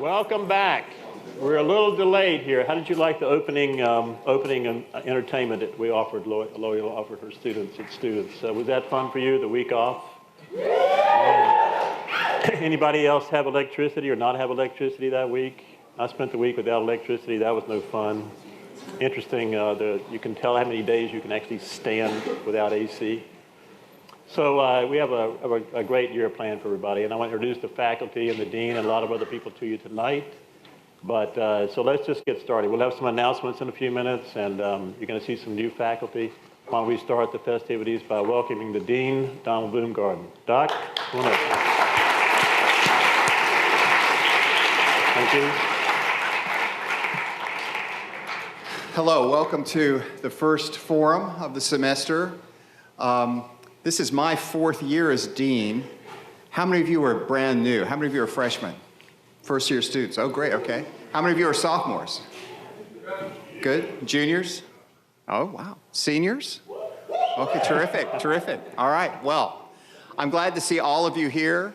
Welcome back. We're a little delayed here. How did you like the opening entertainment that we offered, Loyola offered her students? Was that fun for you, the week off? Anybody else have electricity or not have electricity that week? I spent the week without electricity. That was no fun. Interesting, you can tell how many days you can actually stand without AC. So we have a great year planned for everybody, and I want to introduce the faculty and the dean and a lot of other people to you tonight. But so let's just get started. We'll have some announcements in a few minutes, and you're going to see some new faculty. Why don't we start the festivities by welcoming the dean, Donald Bloomgarden. Doc, come on up. Thank you. Hello, welcome to the first forum of the semester. This is my 4th year as dean. How many of you are brand new? How many of you are freshmen? First year students. Oh, great, okay. How many of you are sophomores? Good. Juniors? Oh, wow. Seniors? Okay, terrific, terrific. All right, well, I'm glad to see all of you here.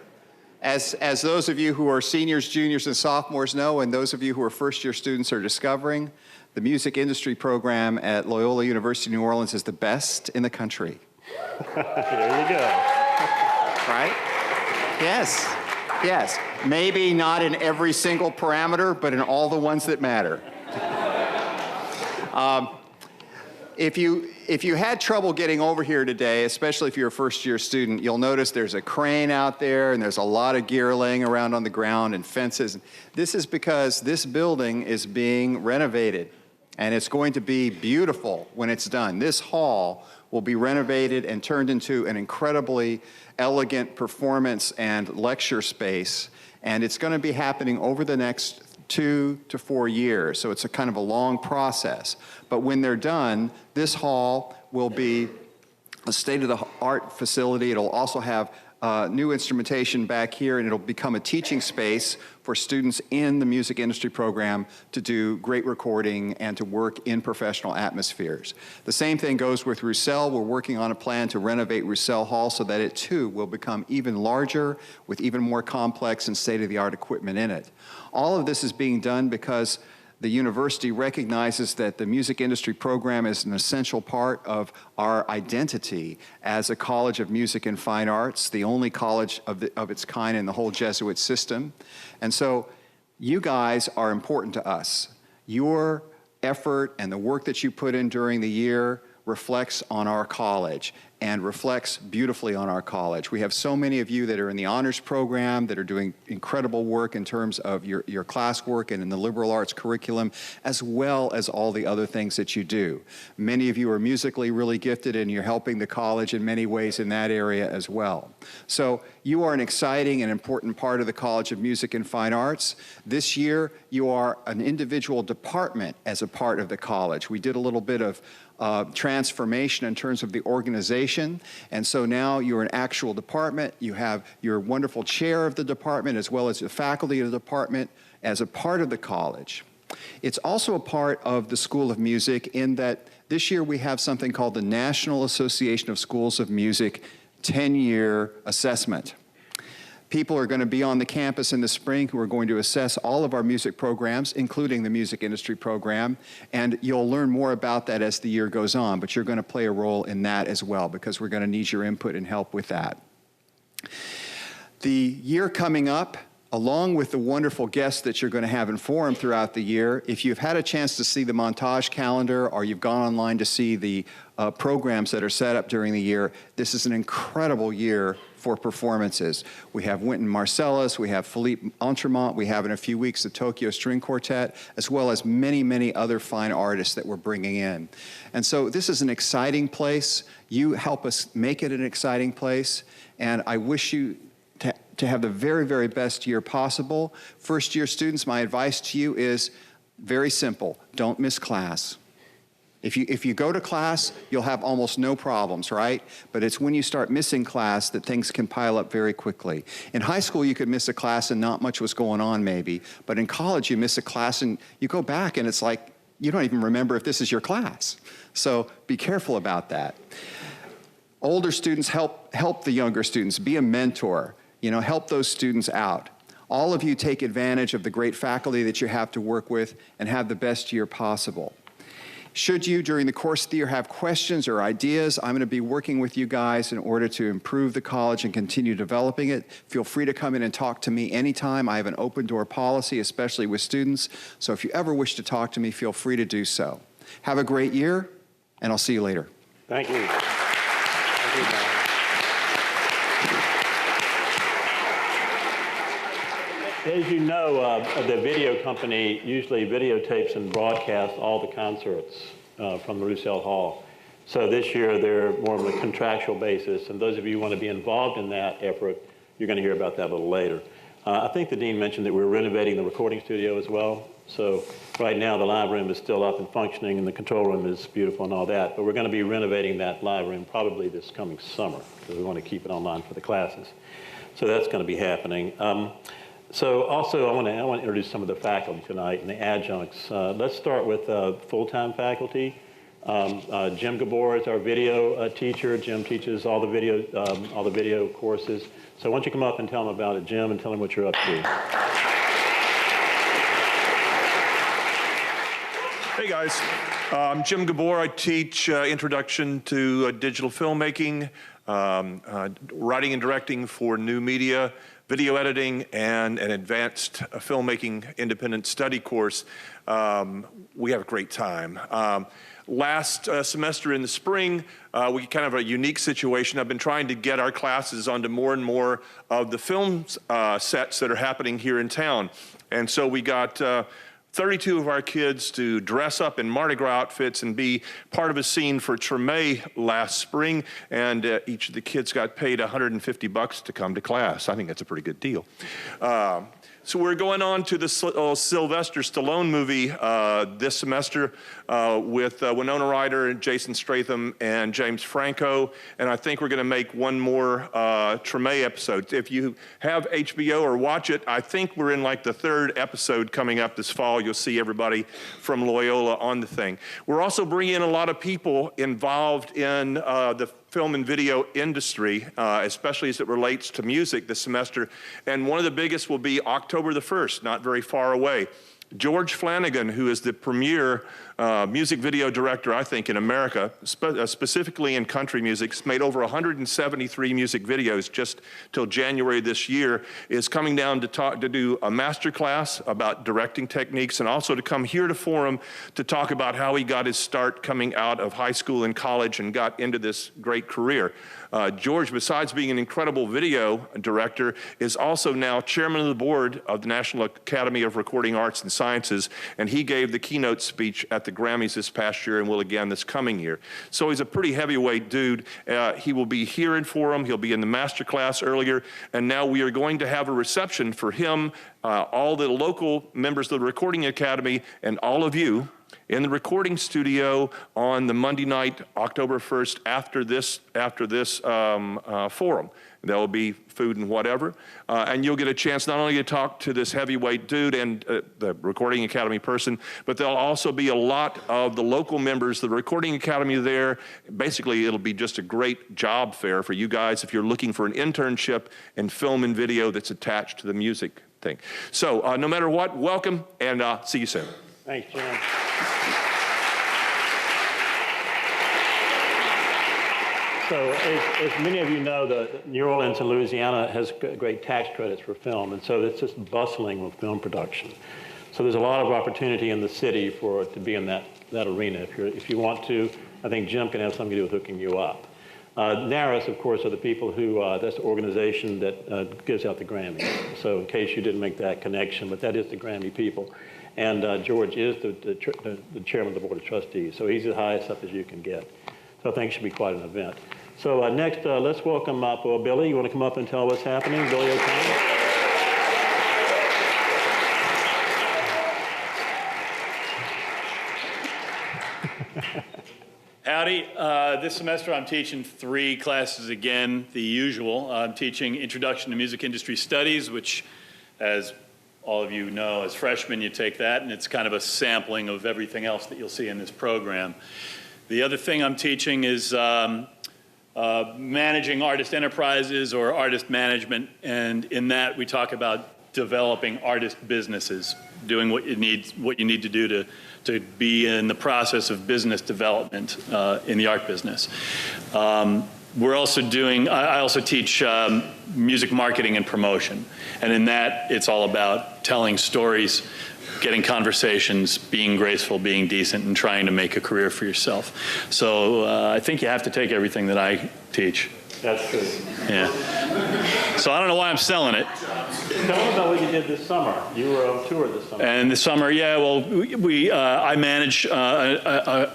As those of you who are seniors, juniors, and sophomores know, and those of you who are first year students are discovering, the music industry program at Loyola University New Orleans is the best in the country. There you go. Right? Yes, yes. Maybe not in every single parameter, but in all the ones that matter. If you had trouble getting over here today, especially if you're a first-year student, you'll notice there's a crane out there, and there's a lot of gear laying around on the ground and fences. This is because this building is being renovated, and it's going to be beautiful when it's done. This hall will be renovated and turned into an incredibly elegant performance and lecture space, and it's going to be happening over the next 2 to 4 years, so it's a kind of a long process. But when they're done, this hall will be a state-of-the-art facility. It'll also have new instrumentation back here, and it'll become a teaching space for students in the music industry program to do great recording and to work in professional atmospheres. The same thing goes with Roussel. We're working on a plan to renovate Roussel Hall so that it too will become even larger with even more complex and state-of-the-art equipment in it. All of this is being done because the university recognizes that the music industry program is an essential part of our identity as a college of music and fine arts, the only college of its kind in the whole Jesuit system. And so you guys are important to us. Your effort and the work that you put in during the year reflects on our college and reflects beautifully on our college. We have so many of you that are in the honors program that are doing incredible work in terms of your classwork and in the liberal arts curriculum, as well as all the other things that you do. Many of you are musically really gifted, and you're helping the college in many ways in that area as well. So you are an exciting and important part of the College of Music and Fine Arts. This year, you are an individual department as a part of the college. We did a little bit of transformation in terms of the organization, and so now you're an actual department. You have your wonderful chair of the department as well as the faculty of the department as a part of the college. It's also a part of the School of Music in that this year we have something called the National Association of Schools of Music 10-year assessment. People are going to be on the campus in the spring who are going to assess all of our music programs, including the music industry program, and you'll learn more about that as the year goes on, but you're going to play a role in that as well because we're going to need your input and help with that. The year coming up, along with the wonderful guests that you're going to have in forum throughout the year, if you've had a chance to see the montage calendar or you've gone online to see the programs that are set up during the year, this is an incredible year for performances. We have Wynton Marsalis, we have Philippe Entremont, we have in a few weeks the Tokyo String Quartet, as well as many, many other fine artists that we're bringing in. And so this is an exciting place. You help us make it an exciting place, and I wish you to have the very, very best year possible. First year students, my advice to you is very simple. Don't miss class. If you go to class, you'll have almost no problems, right? But it's when you start missing class that things can pile up very quickly. In high school, you could miss a class and not much was going on maybe, but in college, you miss a class and you go back and it's like, you don't even remember if this is your class. So be careful about that. Older students help the younger students. Be a mentor. Help those students out. All of you take advantage of the great faculty that you have to work with and have the best year possible. Should you, during the course of the year, have questions or ideas, I'm going to be working with you guys in order to improve the college and continue developing it. Feel free to come in and talk to me anytime. I have an open door policy, especially with students. So if you ever wish to talk to me, feel free to do so. Have a great year, and I'll see you later. Thank you. Thank you, Don. As you know, the video company usually videotapes and broadcasts all the concerts from the Roussel Hall. So this year, they're more on a contractual basis, and those of you who want to be involved in that effort, you're going to hear about that a little later. I think the dean mentioned that we're renovating the recording studio as well. So right now, the live room is still up and functioning, and the control room is beautiful and all that, but we're going to be renovating that live room probably this coming summer, because we want to keep it online for the classes. So that's going to be happening. So also, I want to introduce some of the faculty tonight and the adjuncts. Let's start with full-time faculty. Jim Gabor is our video teacher. Jim teaches all the video courses. So why don't you come up and tell them about it, Jim, and tell them what you're up to. Hey guys, I'm Jim Gabor. I teach Introduction to Digital Filmmaking, writing and directing for new media, video editing, and an advanced filmmaking independent study course. We have a great time. Last semester in the spring, we kind of a unique situation. I've been trying to get our classes onto more and more of the film sets that are happening here in town. And so we got 32 of our kids to dress up in Mardi Gras outfits and be part of a scene for Treme last spring, and each of the kids got paid $150 to come to class. I think that's a pretty good deal. So we're going on to the Sylvester Stallone movie this semester with Winona Ryder and Jason Statham and James Franco, and I think we're going to make one more Treme episode. If you have HBO or watch it, I think we're in like the 3rd episode coming up this fall. You'll see everybody from Loyola on the thing. We're also bringing in a lot of people involved in the film and video industry, especially as it relates to music this semester. And one of the biggest will be October the 1st, not very far away. George Flanagan, who is the premier music video director, I think, in America, specifically in country music, has made over 173 music videos just till January this year, is coming down to do a master class about directing techniques, and also to come here to Forum to talk about how he got his start coming out of high school and college and got into this great career. George, besides being an incredible video director, is also now chairman of the board of the National Academy of Recording Arts and Sciences, and he gave the keynote speech at the Grammys this past year and will again this coming year. So he's a pretty heavyweight dude. He will be here in Forum. He'll be in the master class earlier, and now we are going to have a reception for him, all the local members of the Recording Academy, and all of you in the recording studio on the Monday night, October 1st, after this forum. There will be food and whatever, and you'll get a chance not only to talk to this heavyweight dude and the Recording Academy person, but there'll also be a lot of the local members of the Recording Academy there. Basically, it'll be just a great job fair for you guys if you're looking for an internship in film and video that's attached to the music thing. So no matter what, welcome, and see you soon. Thanks, Jim. So as many of you know, New Orleans and Louisiana has great tax credits for film, and so it's just bustling with film production. So there's a lot of opportunity in the city to be in that arena. If you want to, I think Jim can have something to do with hooking you up. NARAS, of course, are the people who, that's the organization that gives out the Grammys. So in case you didn't make that connection, but that is the Grammy people. And George is the chairman of the Board of Trustees, so he's the highest up as you can get. So I think it should be quite an event. So next, let's welcome up Billy. You want to come up and tell what's happening? Billy O'Connor. Howdy. This semester I'm teaching 3 classes again, the usual. I'm teaching Introduction to Music Industry Studies, which, as all of you know, as freshmen you take that, and it's kind of a sampling of everything else that you'll see in this program. The other thing I'm teaching is managing artist enterprises or artist management, and in that we talk about developing artist businesses, doing what you need to do to be in the process of business development in the art business. We're also doing, I also teach music marketing and promotion. And in that, it's all about telling stories, getting conversations, being graceful, being decent, and trying to make a career for yourself. So I think you have to take everything that I teach. That's true. Yeah. So I don't know why I'm selling it. Tell me about what you did this summer. You were on tour this summer. And this summer, yeah, well, I manage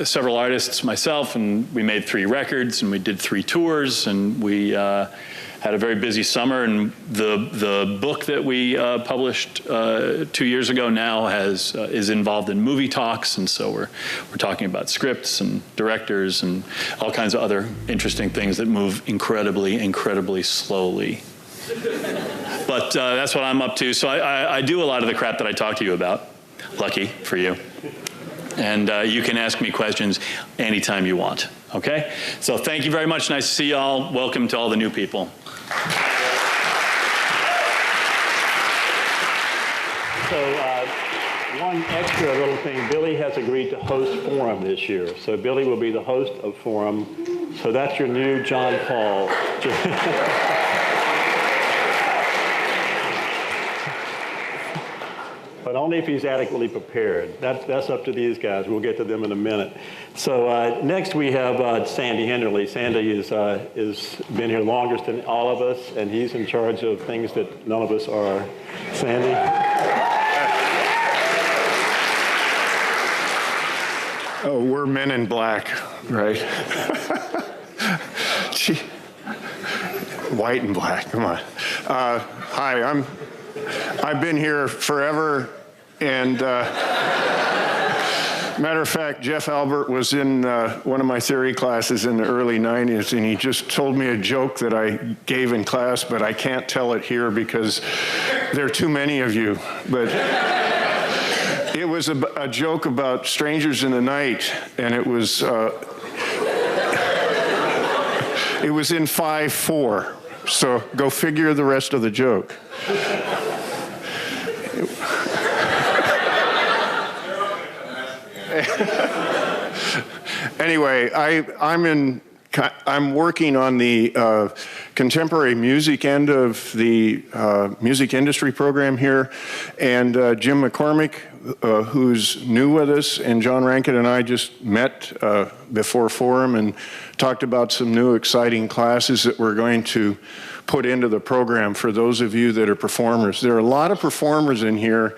several artists myself, and we made 3 records, and we did 3 tours, and we had a very busy summer. And the book that we published 2 years ago now is involved in movie talks, and so we're talking about scripts and directors and all kinds of other interesting things that move incredibly slowly. But that's what I'm up to. So I do a lot of the crap that I talk to you about. Lucky for you. And you can ask me questions anytime you want. Okay? So thank you very much. Nice to see you all. Welcome to all the new people. So one extra little thing, Billy has agreed to host Forum this year. So Billy will be the host of Forum. So that's your new John Paul. But only if he's adequately prepared. That's up to these guys. We'll get to them in a minute. So next we have Sandy Henderly. Sandy is been here longest than all of us, and he's in charge of things that none of us are. Sandy? Oh, we're men in black, right? Gee. White and black, come on. Hi, I've been here forever, and matter of fact, Jeff Albert was in one of my theory classes in the early 90s, and he just told me a joke that I gave in class, but I can't tell it here because there are too many of you. But it was a joke about strangers in the night, and it was in 5/4. So go figure the rest of the joke. Anyway, I'm working on the contemporary music end of the music industry program here, and Jim McCormick, who's new with us, and John Rankin and I just met before Forum and talked about some new exciting classes that we're going to put into the program for those of you that are performers. There are a lot of performers in here,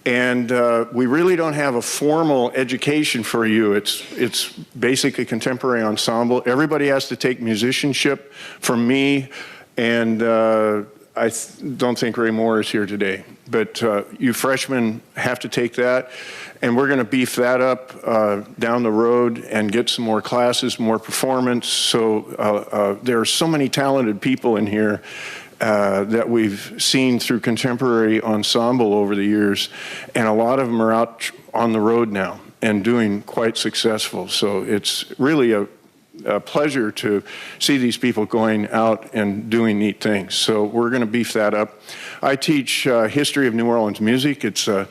and we really don't have a formal education for you. It's basically contemporary ensemble. Everybody has to take musicianship from me, and I don't think Ray Moore is here today. But you freshmen have to take that, and we're going to beef that up down the road and get some more classes, more performance. So there are so many talented people in here that we've seen through contemporary ensemble over the years, and a lot of them are out on the road now and doing quite successful. So it's really a pleasure to see these people going out and doing neat things. So we're going to beef that up. I teach history of New Orleans music. It's a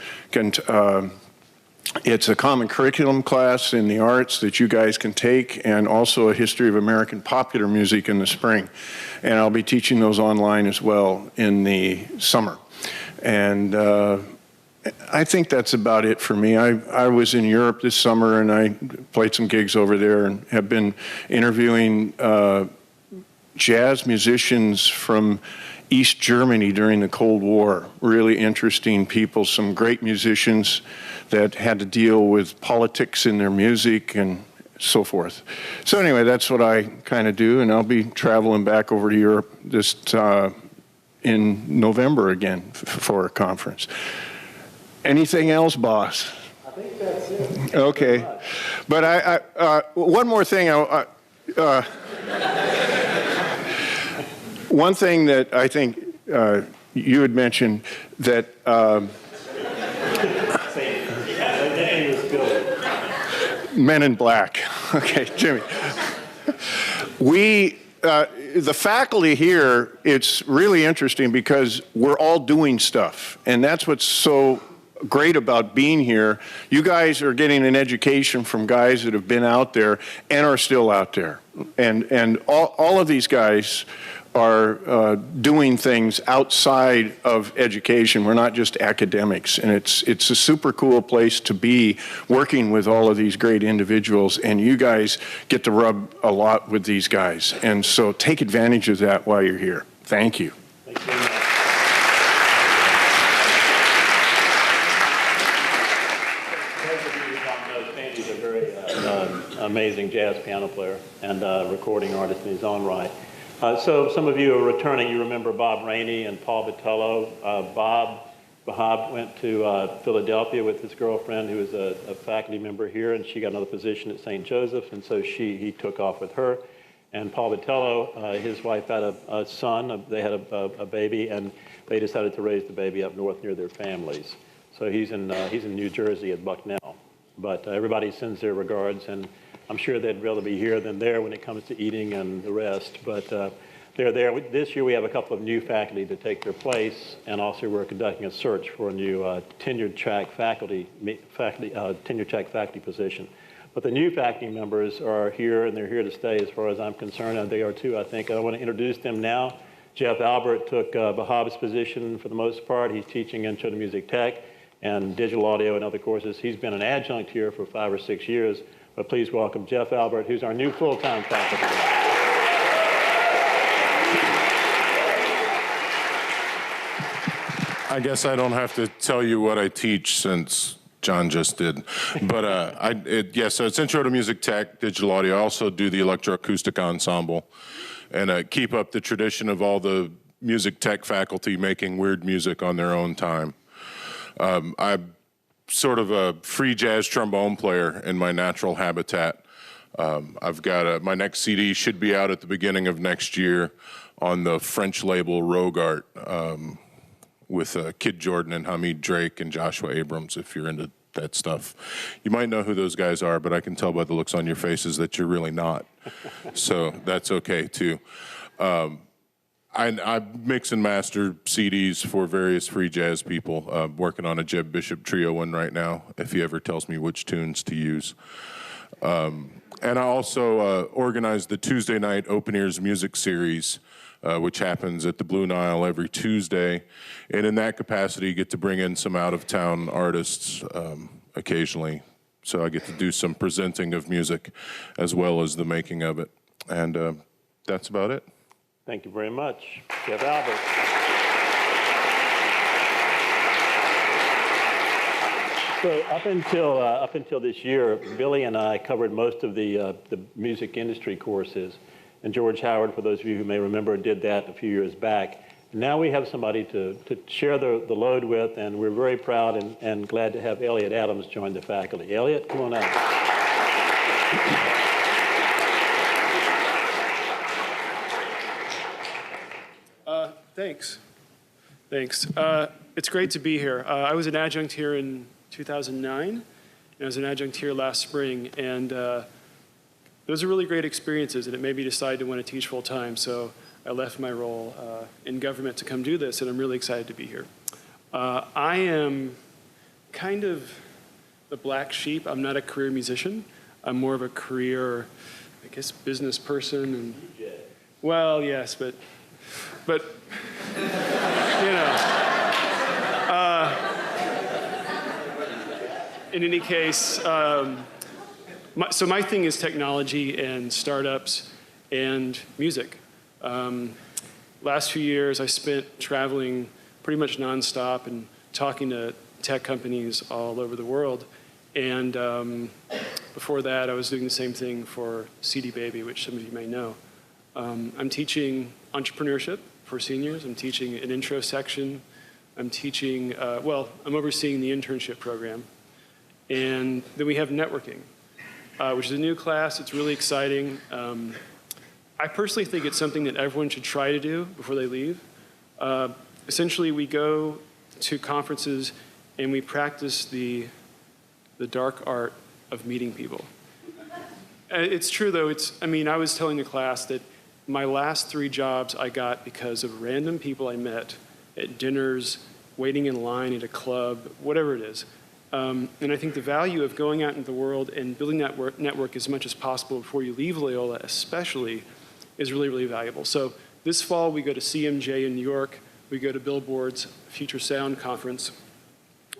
common curriculum class in the arts that you guys can take, and also a history of American popular music in the spring. And I'll be teaching those online as well in the summer. And I think that's about it for me. I was in Europe this summer, and I played some gigs over there and have been interviewing jazz musicians from East Germany during the Cold War. Really interesting people, some great musicians that had to deal with politics in their music and so forth. So anyway, that's what I kind of do, and I'll be traveling back over to Europe this in November again for a conference. Anything else, boss? I think that's it. Okay. But I one more thing. One thing that I think you had mentioned that Men in Black. Okay, Jimmy. the faculty here, it's really interesting because we're all doing stuff. And that's what's so great about being here. You guys are getting an education from guys that have been out there and are still out there. And all of these guys are doing things outside of education. We're not just academics. And it's a super cool place to be, working with all of these great individuals. And you guys get to rub a lot with these guys. And so take advantage of that while you're here. Thank you. Thank you very much. Sandy's a very amazing jazz piano player and recording artist in his own right. So some of you are returning. You remember Bob Rainey and Paul Vitello. Bahab went to Philadelphia with his girlfriend, who was a faculty member here, and she got another position at St. Joseph, and so he took off with her. And Paul Vitello, his wife had a son. They had a baby, and they decided to raise the baby up north near their families. So he's in New Jersey at Bucknell. But everybody sends their regards, and I'm sure they'd rather be here than there when it comes to eating and the rest. But they're there. This year we have a couple of new faculty to take their place, and also we're conducting a search for a new tenured track faculty position. But the new faculty members are here, and they're here to stay as far as I'm concerned, and they are too, I think. I want to introduce them now. Jeff Albert took Bahab's position for the most part. He's teaching Intro to Music Tech and digital audio and other courses. He's been an adjunct here for 5 or 6 years. But please welcome Jeff Albert, who's our new full-time faculty. I guess I don't have to tell you what I teach since John just did. But so it's Intro to Music Tech, digital audio. I also do the electroacoustic ensemble and keep up the tradition of all the music tech faculty making weird music on their own time. I'm sort of a free jazz trombone player in my natural habitat. I've got my next CD should be out at the beginning of next year on the French label Rogart with Kid Jordan and Hamid Drake and Joshua Abrams, if you're into that stuff. You might know who those guys are, but I can tell by the looks on your faces that you're really not. So that's okay, too. I mix and master CDs for various free jazz people. Working on a Jeb Bishop trio one right now, if he ever tells me which tunes to use. And I also organize the Tuesday night Open Ears Music Series, which happens at the Blue Nile every Tuesday. And in that capacity, get to bring in some out-of-town artists occasionally. So I get to do some presenting of music as well as the making of it. And that's about it. Thank you very much, Jeff Albert. So up until this year, Billy and I covered most of the music industry courses, and George Howard, for those of you who may remember, did that a few years back. And now we have somebody to share the load with, and we're very proud and glad to have Elliot Adams join the faculty. Elliot, come on out. Thanks. It's great to be here. I was an adjunct here in 2009, and I was an adjunct here last spring, and those are really great experiences, and it made me decide to want to teach full time, so I left my role in government to come do this, and I'm really excited to be here. I am kind of the black sheep. I'm not a career musician. I'm more of a career, I guess, business person. And, well, yes, but you know. In any case, so my thing is technology and startups and music. Last few years, I spent traveling pretty much nonstop and talking to tech companies all over the world. And before that, I was doing the same thing for CD Baby, which some of you may know. I'm teaching entrepreneurship for seniors. I'm teaching an intro section. I'm teaching, I'm overseeing the internship program. And then we have networking, which is a new class. It's really exciting. I personally think it's something that everyone should try to do before they leave. Essentially, we go to conferences and we practice the dark art of meeting people. It's true, though. I was telling the class that my last 3 jobs I got because of random people I met at dinners, waiting in line at a club, whatever it is. And I think the value of going out into the world and building that network as much as possible before you leave Loyola especially is really, really valuable. So this fall we go to CMJ in New York, we go to Billboard's Future Sound Conference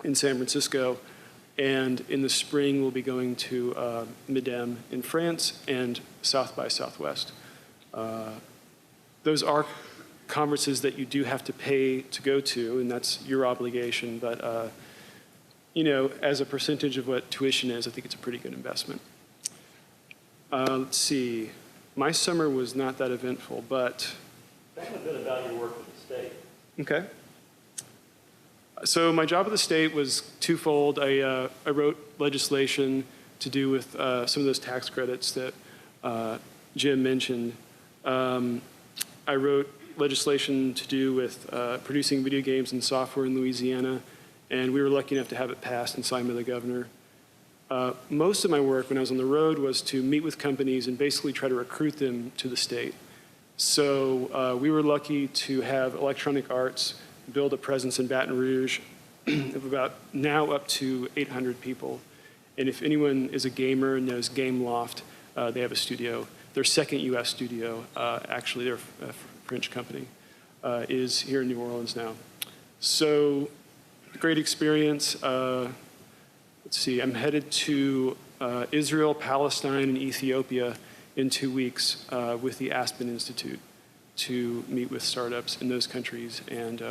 in San Francisco, and in the spring we'll be going to Midem in France and South by Southwest. Those are conferences that you do have to pay to go to, and that's your obligation, but you know, as a percentage of what tuition is, I think it's a pretty good investment. Let's see, my summer was not that eventful, but... Tell me a bit about your work with the state. Okay. So my job at the state was twofold. I wrote legislation to do with some of those tax credits that Jim mentioned. I wrote legislation to do with producing video games and software in Louisiana, and we were lucky enough to have it passed and signed by the governor. Most of my work when I was on the road was to meet with companies and basically try to recruit them to the state. So we were lucky to have Electronic Arts build a presence in Baton Rouge of about now up to 800 people. And if anyone is a gamer and knows Game Loft, they have a studio. Their second US studio, actually they're a French company, is here in New Orleans now. So great experience. Let's see, I'm headed to Israel, Palestine, and Ethiopia in 2 weeks with the Aspen Institute to meet with startups in those countries and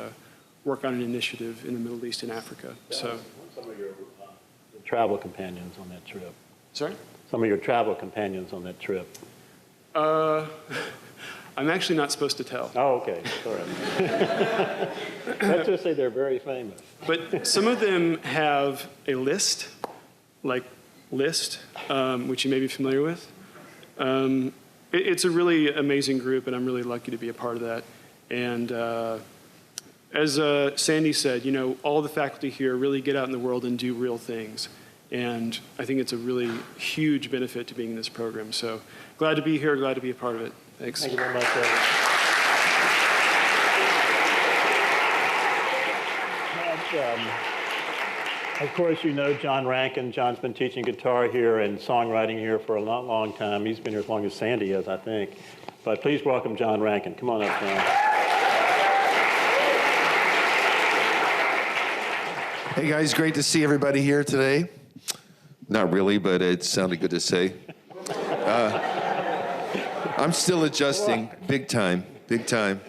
work on an initiative in the Middle East and Africa. So, some of your travel companions on that trip. Sorry? Some of your travel companions on that trip. I'm actually not supposed to tell. Oh, okay, sorry. Let's just say they're very famous. But some of them have a list, like List, which you may be familiar with. It's a really amazing group, and I'm really lucky to be a part of that. And as Sandy said, you know, all the faculty here really get out in the world and do real things. And I think it's a really huge benefit to being in this program. So glad to be here, glad to be a part of it. Thanks. Thank you very much. Of course, you know John Rankin. John's been teaching guitar here and songwriting here for a long, long time. He's been here as long as Sandy is, I think. But please welcome John Rankin. Come on up, John. Hey guys, great to see everybody here today. Not really, but it sounded good to say. I'm still adjusting, big time, big time.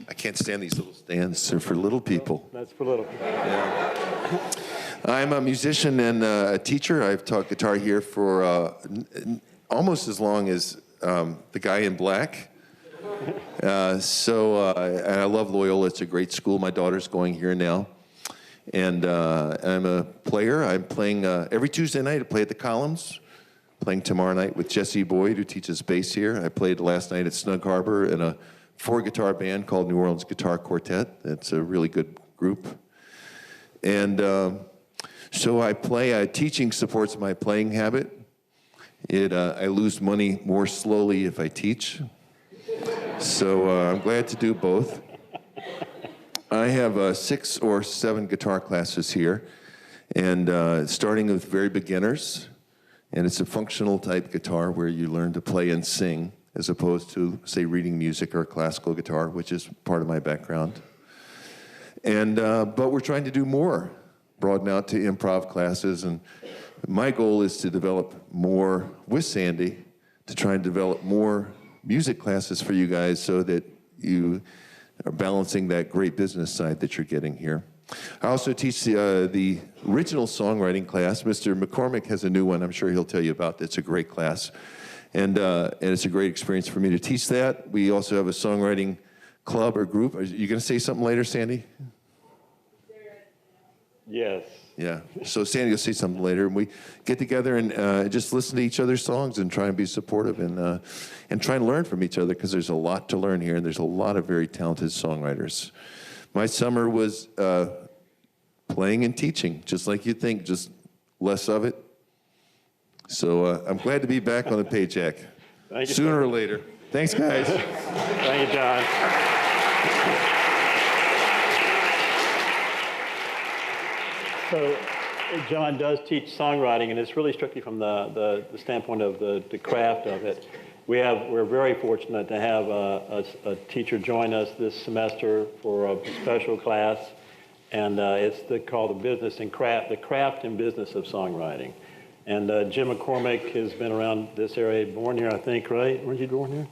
I can't stand these little stands. They're for little people. That's for little people. Yeah. I'm a musician and a teacher. I've taught guitar here for almost as long as the guy in black. And I love Loyola. It's a great school. My daughter's going here now. And I'm a player. I'm playing every Tuesday night. I play at the Columns. Playing tomorrow night with Jesse Boyd, who teaches bass here. I played last night at Snug Harbor in a 4-guitar band called New Orleans Guitar Quartet. It's a really good group. And so I play. Teaching supports my playing habit. I lose money more slowly if I teach. So I'm glad to do both. I have 6 or 7 guitar classes here, and starting with very beginners. And it's a functional type guitar where you learn to play and sing as opposed to, say, reading music or classical guitar, which is part of my background. And but we're trying to do more, broaden out to improv classes. And my goal is to develop more with Sandy, to try and develop more music classes for you guys so that you are balancing that great business side that you're getting here. I also teach the original songwriting class. Mr. McCormick has a new one I'm sure he'll tell you about. It's a great class. And it's a great experience for me to teach that. We also have a songwriting club or group. Are you going to say something later, Sandy? Yes. Yeah. So Sandy will say something later. And we get together and just listen to each other's songs and try and be supportive and try and learn from each other because there's a lot to learn here and there's a lot of very talented songwriters. My summer was playing and teaching, just like you'd think, just less of it. So I'm glad to be back on the paycheck, sooner or later. Thanks, guys. Thank you, John. So John does teach songwriting, and it's really strictly from the standpoint of the craft of it. We're very fortunate to have a teacher join us this semester for a special class, and it's called the craft and business of songwriting. And Jim McCormick has been around this area, born here, I think, right? Weren't you born here?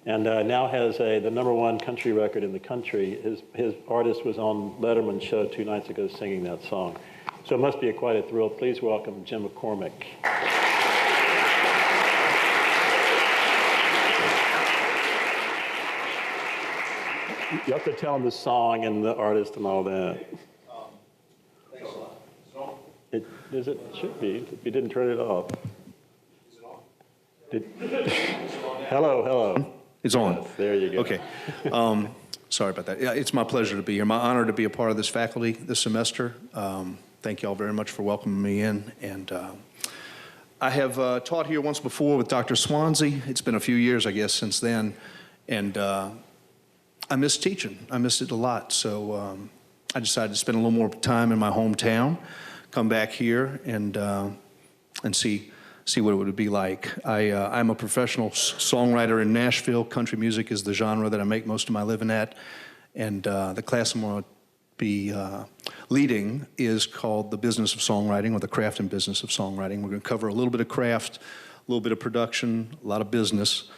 And now has the #1 country record in the country. His artist was on Letterman's show 2 nights ago singing that song. So it must be quite a thrill. Please welcome Jim McCormick. You have to tell him the song and the artist and all that. Thanks a lot. Is it on? It should be, if you didn't turn it off. Is it on? Hello. It's on. Yes, there you go. Okay. Sorry about that. Yeah, it's my pleasure to be here. My honor to be a part of this faculty this semester. Thank you all very much for welcoming me in. And I have taught here once before with Dr. Swansea. It's been a few years, I guess, since then. And I miss teaching. I missed it a lot. So I decided to spend a little more time in my hometown, come back here and see what it would be like. I'm a professional songwriter in Nashville. Country music is the genre that I make most of my living at. And the class I'm going to be leading is called The Business of Songwriting, or the Craft and Business of Songwriting. We're going to cover a little bit of craft, a little bit of production, a lot of business.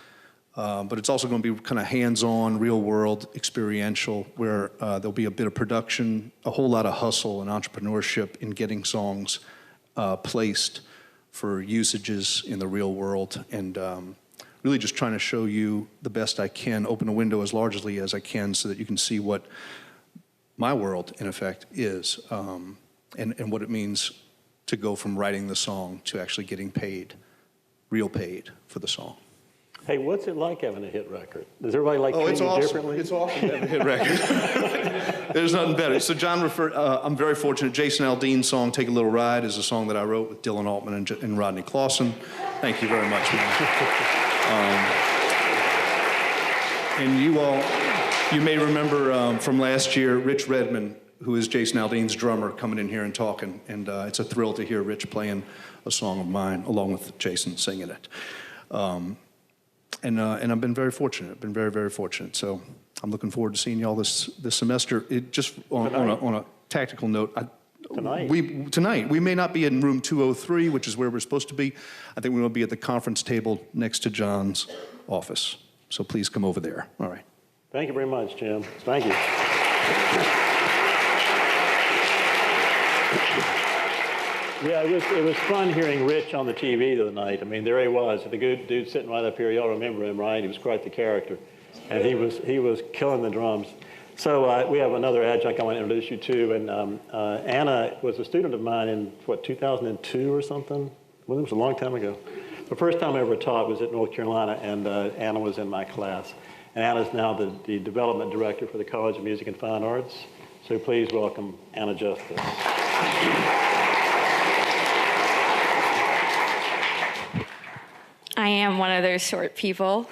But it's also going to be kind of hands-on, real-world, experiential, where there'll be a bit of production, a whole lot of hustle and entrepreneurship in getting songs placed for usages in the real world, and really just trying to show you the best I can, open a window as largely as I can so that you can see what my world, in effect, is, and what it means to go from writing the song to actually getting paid, real paid for the song. Hey, what's it like having a hit record? Does everybody like treat you differently? It's awesome to have a hit record. There's nothing better. So John referred, I'm very fortunate. Jason Aldean's song, Take a Little Ride, is a song that I wrote with Dylan Altman and Rodney Clawson. Thank you very much, man. And you may remember from last year, Rich Redmond, who is Jason Aldean's drummer, coming in here and talking. And it's a thrill to hear Rich playing a song of mine, along with Jason singing it. And I've been very fortunate. I've been very, very fortunate. So I'm looking forward to seeing y'all this semester. It just on a tactical note. Tonight we may not be in room 203, which is where we're supposed to be. I think we're going to be at the conference table next to John's office. So please come over there. All right. Thank you very much, Jim. Thank you. Yeah, it was fun hearing Rich on the TV the other night. I mean, there he was, the good dude sitting right up here. Y'all remember him, right? He was quite the character, and he was killing the drums. So we have another adjunct I want to introduce you to, and Anna was a student of mine in 2002 or something. Well, it was a long time ago. The first time I ever taught was at North Carolina, and Anna was in my class. And Anna's now the development director for the College of Music and Fine Arts. So please welcome Anna Justice. I am one of those short people,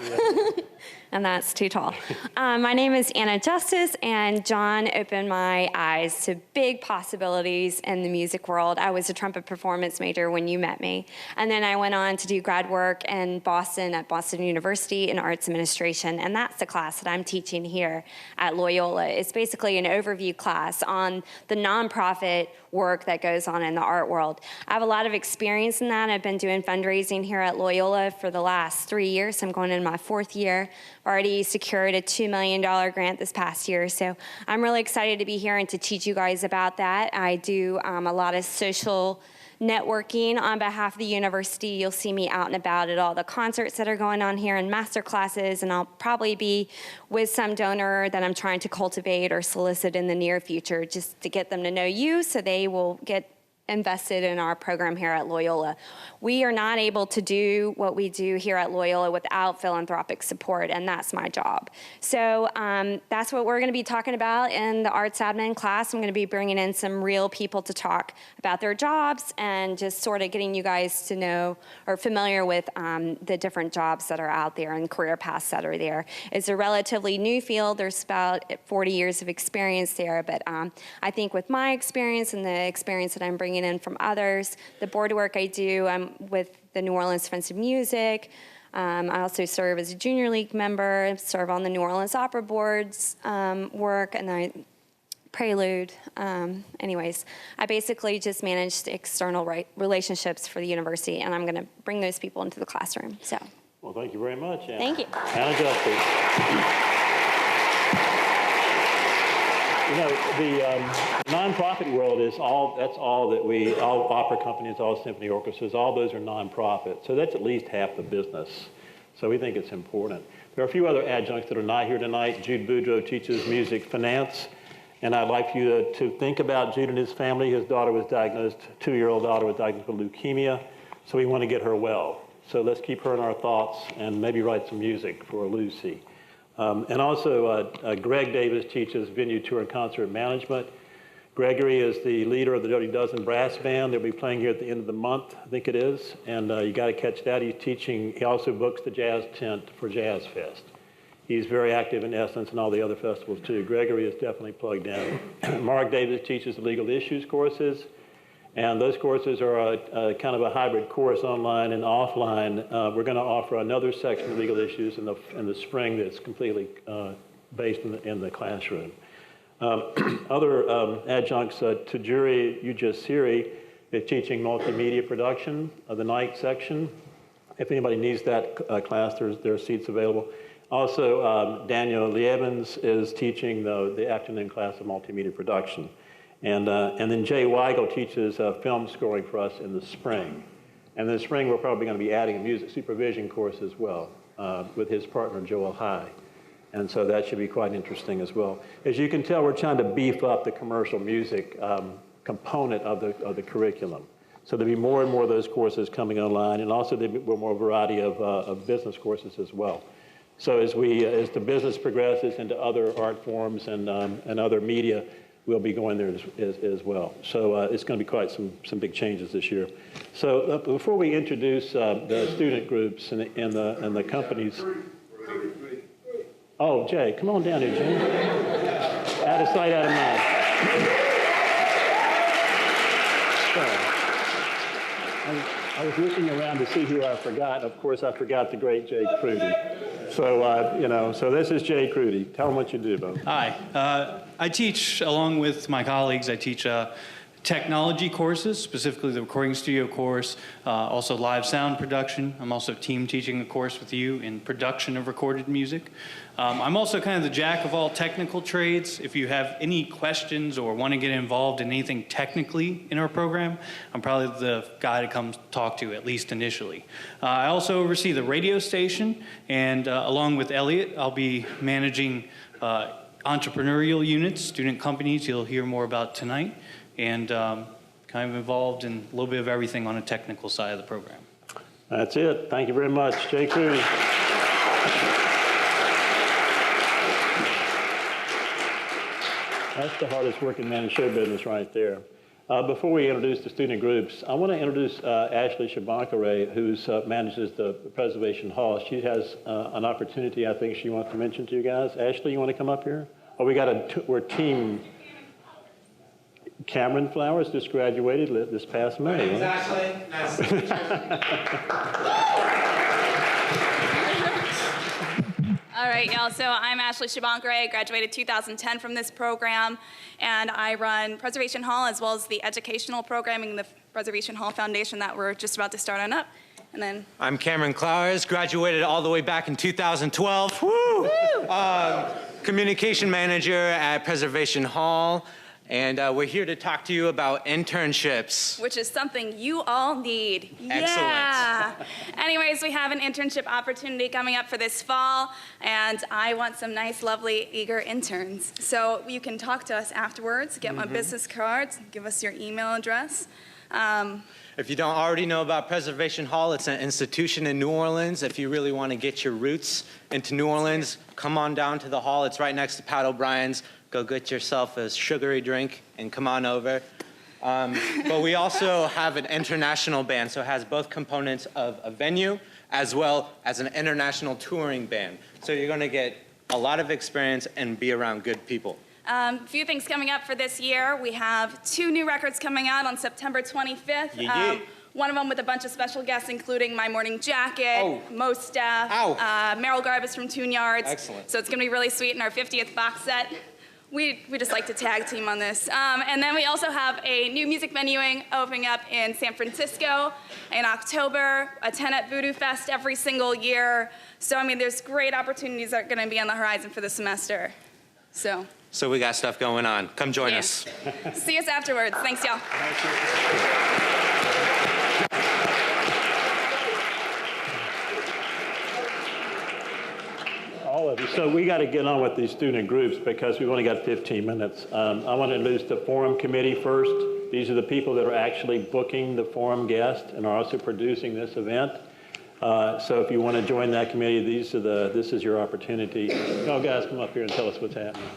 and that's too tall. My name is Anna Justice, and John opened my eyes to big possibilities in the music world. I was a trumpet performance major when you met me, and then I went on to do grad work in Boston at Boston University in arts administration, and that's the class that I'm teaching here at Loyola. It's basically an overview class on the nonprofit work that goes on in the art world. I have a lot of experience in that. I've been doing fundraising here at Loyola for the last 3 years. I'm going in my 4th year. I've already secured a $2 million grant this past year, so I'm really excited to be here and to teach you guys about that. I do a lot of social networking on behalf of the university. You'll see me out and about at all the concerts that are going on here and master classes, and I'll probably be with some donor that I'm trying to cultivate or solicit in the near future just to get them to know you so they will get invested in our program here at Loyola. We are not able to do what we do here at Loyola without philanthropic support, and that's my job. So that's what we're going to be talking about in the arts admin class. I'm going to be bringing in some real people to talk about their jobs and just sort of getting you guys to know or familiar with the different jobs that are out there and career paths that are there. It's a relatively new field. There's about 40 years of experience there, but I think with my experience and the experience that I'm bringing in from others, the board work I do, I'm with the New Orleans Friends of Music. I also serve as a junior league member, serve on the New Orleans Opera Board's work, and I Prelude. Anyways, I basically just manage the external relationships for the university, and I'm going to bring those people into the classroom. So. Well, thank you very much, Anna. Thank you. Anna Justice. You know, the nonprofit world is that's all that all opera companies, all symphony orchestras, all those are nonprofit. So that's at least half the business. So we think it's important. There are a few other adjuncts that are not here tonight. Jude Boudreau teaches music finance. And I'd like for you to think about Jude and his family. His daughter was diagnosed, 2-year-old daughter was diagnosed with leukemia. So we want to get her well. So let's keep her in our thoughts and maybe write some music for Lucy. And also, Greg Davis teaches venue, tour, and concert management. Gregory is the leader of the Dirty Dozen Brass Band. They'll be playing here at the end of the month, I think it is. And you got to catch that. He's teaching. He also books the Jazz Tent for Jazz Fest. He's very active in Essence and all the other festivals, too. Gregory is definitely plugged in. Mark Davis teaches the Legal Issues courses. And those courses are a kind of a hybrid course, online and offline. We're going to offer another section of legal issues in the spring that's completely based in the classroom. Other adjuncts, Tajuri Ujasiri is teaching multimedia production of the night section. If anybody needs that class, there are seats available. Also, Daniel Lievens is teaching the afternoon class of multimedia production. And then Jay Weigel teaches film scoring for us in the spring. And in the spring, we're probably going to be adding a music supervision course as well with his partner, Joel High. And so that should be quite interesting as well. As you can tell, we're trying to beef up the commercial music component of the curriculum. So there'll be more and more of those courses coming online, and also there'll be more variety of business courses as well. So as the business progresses into other art forms and other media, we'll be going there as well. So it's going to be quite some big changes this year. So before we introduce the student groups and the companies. Oh, Jay, come on down here, Jim. Out of sight, out of mind. I was looking around to see who I forgot. Of course, I forgot the great Jay Crudy. So, so this is Jay Crudy. Tell them what you do, Bo. Hi. I teach, along with my colleagues, I teach technology courses, specifically the recording studio course, also live sound production. I'm also team teaching a course with you in production of recorded music. I'm also kind of the jack of all technical trades. If you have any questions or want to get involved in anything technically in our program, I'm probably the guy to come talk to, at least initially. I also oversee the radio station, and along with Elliot, I'll be managing entrepreneurial units, student companies you'll hear more about tonight, and kind of involved in a little bit of everything on a technical side of the program. That's it. Thank you very much. Jay Crudy. That's the hardest working man in show business right there. Before we introduce the student groups, I want to introduce Ashley Shabankare, who manages the Preservation Hall. She has an opportunity I think she wants to mention to you guys. Ashley, you want to come up here? Oh, we're team. Cameron Flowers just graduated this past May. Exactly. Nice to meet you. All right, y'all. So I'm Ashley Shabankare. I graduated 2010 from this program, and I run Preservation Hall as well as the educational programming in the Preservation Hall Foundation that we're just about to start on up. And then I'm Cameron Clowers, graduated all the way back in 2012. Woo! Communication manager at Preservation Hall. And we're here to talk to you about internships. which is something you all need. Excellent. Yeah. Anyways, we have an internship opportunity coming up for this fall, and I want some nice, lovely, eager interns. So you can talk to us afterwards, get my business cards, give us your email address. If you don't already know about Preservation Hall, it's an institution in New Orleans. If you really want to get your roots into New Orleans, come on down to the hall. It's right next to Pat O'Brien's. Go get yourself a sugary drink and come on over. But we also have an international band, so it has both components of a venue as well as an international touring band. So you're going to get a lot of experience and be around good people. A few things coming up for this year. We have 2 new records coming out on September 25th. One of them with a bunch of special guests, including My Morning Jacket, Mos Def, Meryl Garbus from Tune Yards. Excellent. So it's going to be really sweet in our 50th box set. We just like to tag team on this. And then we also have a new music venuing opening up in San Francisco in October, a 10 at Voodoo Fest every single year. So, I mean, there's great opportunities that are going to be on the horizon for the semester. So we got stuff going on. Come join us. See us afterwards. Thanks, y'all. All of you. So we got to get on with these student groups because we've only got 15 minutes. I want to introduce the forum committee first. These are the people that are actually booking the forum guest and are also producing this event. So if you want to join that committee, this is your opportunity. Y'all guys come up here and tell us what's happening.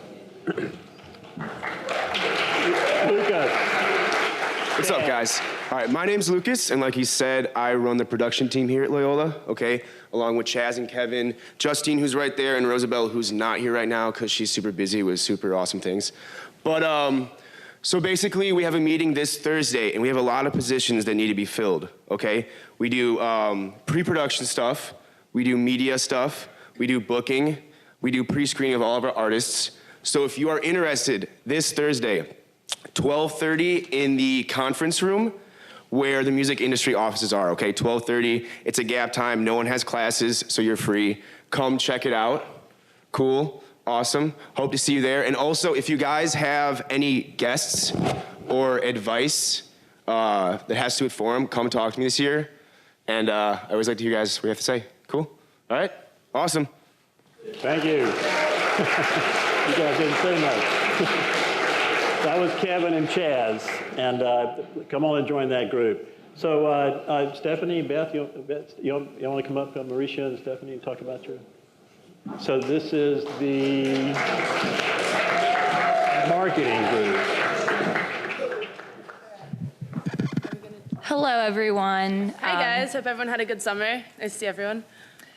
Lucas. What's up, guys? All right, my name's Lucas, and like he said, I run the production team here at Loyola, okay? Along with Chaz and Kevin, Justine, who's right there, and Rosabelle, who's not here right now because she's super busy with super awesome things. But, so basically, we have a meeting this Thursday, and we have a lot of positions that need to be filled, okay? We do pre-production stuff, we do media stuff, we do booking, we do pre-screening of all of our artists. So if you are interested, this Thursday, 12:30 in the conference room where the music industry offices are, okay? 12:30, it's a gap time, no one has classes, so you're free. Come check it out. Cool, awesome, hope to see you there. And also, if you guys have any guests or advice that has to do with forum, come talk to me this year. And I always like to hear you guys what you have to say. Cool? All right, awesome. Thank you. You guys didn't say much. That was Kevin and Chaz, and come on and join that group. So Stephanie, Beth, you want to come up, Mauricia and Stephanie, and talk about your... So this is the marketing group. Hello, everyone. Hi, guys. Hope everyone had a good summer. Nice to see everyone.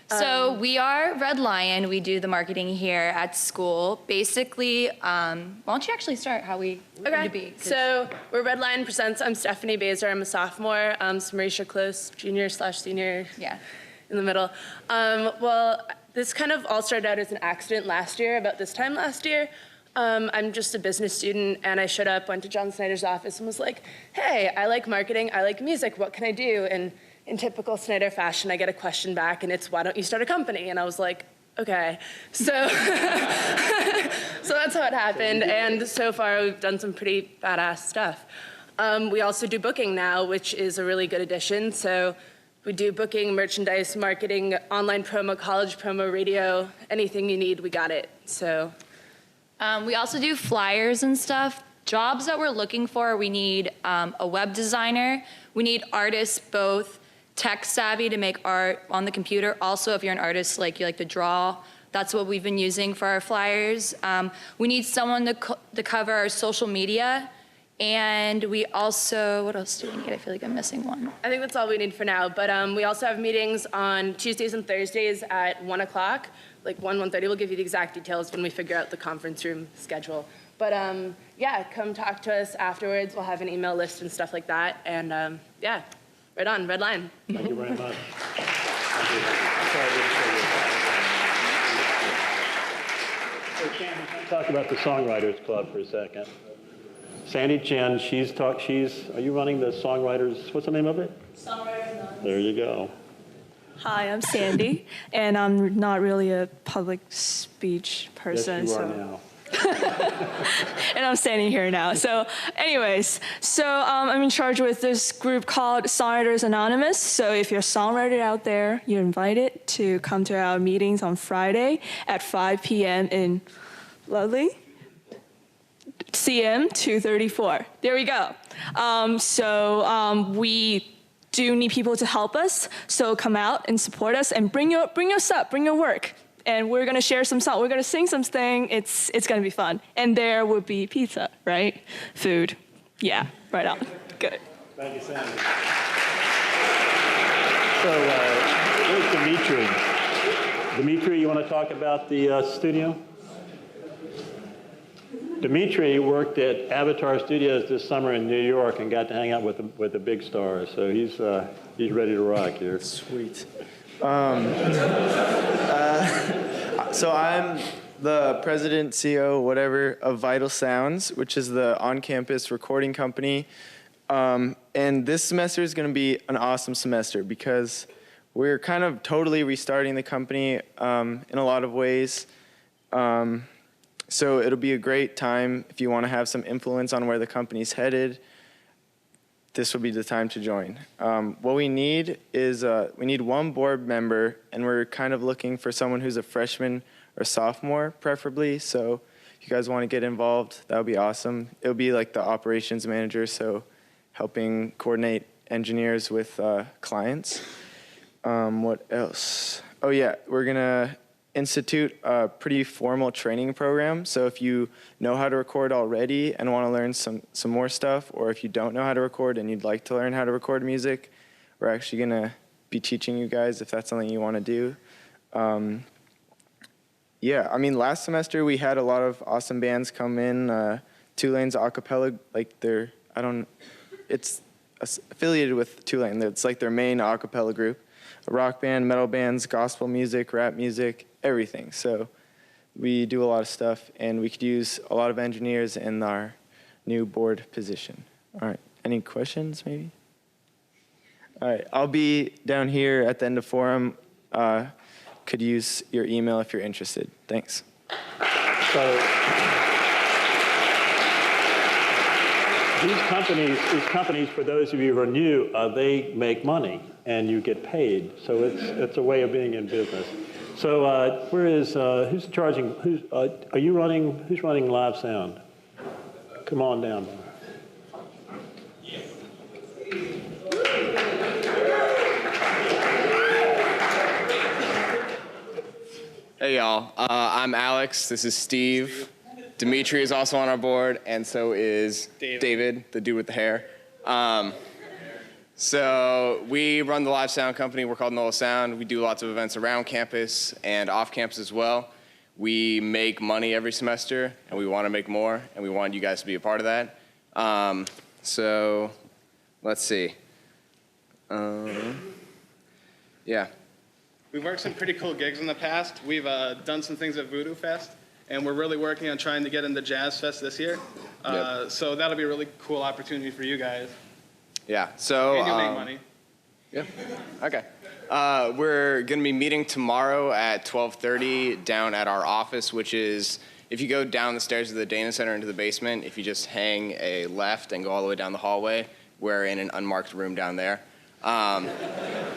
So we are Red Lion. We do the marketing here at school. Basically, why don't you actually start how we need to be? So we're Red Lion Presents. I'm Stephanie Baser. I'm a sophomore. So Mauricia Close, junior/senior. Yeah. In the middle. Well, this kind of all started out as an accident last year, about this time last year. I'm just a business student, and I showed up, went to John Snyder's office, and was like, hey, I like marketing, I like music, what can I do? And in typical Snyder fashion, I get a question back, and it's, why don't you start a company? And I was like, okay. So, so that's how it happened, and so far we've done some pretty badass stuff. We also do booking now, which is a really good addition. So we do booking, merchandise, marketing, online promo, college promo, radio, anything you need, we got it. So. We also do flyers and stuff. Jobs that we're looking for, we need a web designer. We need artists, both tech savvy to make art on the computer. Also, if you're an artist, like you like to draw, that's what we've been using for our flyers. We need someone to cover our social media. And we also, what else do we need? I feel like I'm missing one. I think that's all we need for now. But we also have meetings on Tuesdays and Thursdays at 1 o'clock. Like 1:30, we'll give you the exact details when we figure out the conference room schedule. But yeah, come talk to us afterwards. We'll have an email list and stuff like that. And yeah, right on, Red Line. Thank you very much. Talk about the Songwriters Club for a second. Sandy Chen, are you running the Songwriters, what's the name of it? Songwriters Anonymous. There you go. Hi, I'm Sandy, and I'm not really a public speech person. Yes, you are now. And I'm standing here now. So anyways, I'm in charge with this group called Songwriters Anonymous. So if you're a songwriter out there, you're invited to come to our meetings on Friday at 5 p.m. in lovely CM234. There we go. We do need people to help us, so come out and support us and bring your stuff, bring your work. And we're gonna share some song. We're gonna sing something. It's gonna be fun. And there will be pizza, right? Food. Yeah, right on. Good. Thank you, Sandy. So, where's Dimitri? Dimitri, you want to talk about the studio? Dimitri worked at Avatar Studios this summer in New York and got to hang out with the big stars. So he's ready to rock here. Sweet. So I'm the president, CEO, whatever, of Vital Sounds, which is the on-campus recording company. And this semester is going to be an awesome semester because we're kind of totally restarting the company in a lot of ways. So it'll be a great time if you want to have some influence on where the company's headed. This will be the time to join. What we need is we need one board member, and we're kind of looking for someone who's a freshman or sophomore, preferably. So if you guys want to get involved, that would be awesome. It'll be like the operations manager, so helping coordinate engineers with clients. What else? Oh yeah, we're gonna institute a pretty formal training program. So if you know how to record already and want to learn some more stuff, or if you don't know how to record and you'd like to learn how to record music, we're actually gonna be teaching you guys if that's something you want to do. Yeah, I mean, last semester we had a lot of awesome bands come in. Tulane's a cappella, like it's affiliated with Tulane. It's like their main a cappella group. A rock band, metal bands, gospel music, rap music, everything. So we do a lot of stuff, and we could use a lot of engineers in our new board position. All right, any questions maybe? All right, I'll be down here at the end of forum. Could use your email if you're interested. Thanks. So these companies, for those of you who are new, they make money and you get paid. So it's a way of being in business. So who's running live sound? Come on down. Hey y'all, I'm Alex, this is Steve. Dimitri is also on our board, and so is David, the dude with the hair. So we run the live sound company. We're called Loyola Sound. We do lots of events around campus and off campus as well. We make money every semester, and we want to make more, and we want you guys to be a part of that. So let's see. Yeah. We've worked some pretty cool gigs in the past. We've done some things at Voodoo Fest, and we're really working on trying to get into Jazz Fest this year. So that'll be a really cool opportunity for you guys. Yeah, so... And you'll make money. Yeah, okay. We're going to be meeting tomorrow at 12:30 down at our office, which is, if you go down the stairs of the Dana Center into the basement, if you just hang a left and go all the way down the hallway, we're in an unmarked room down there.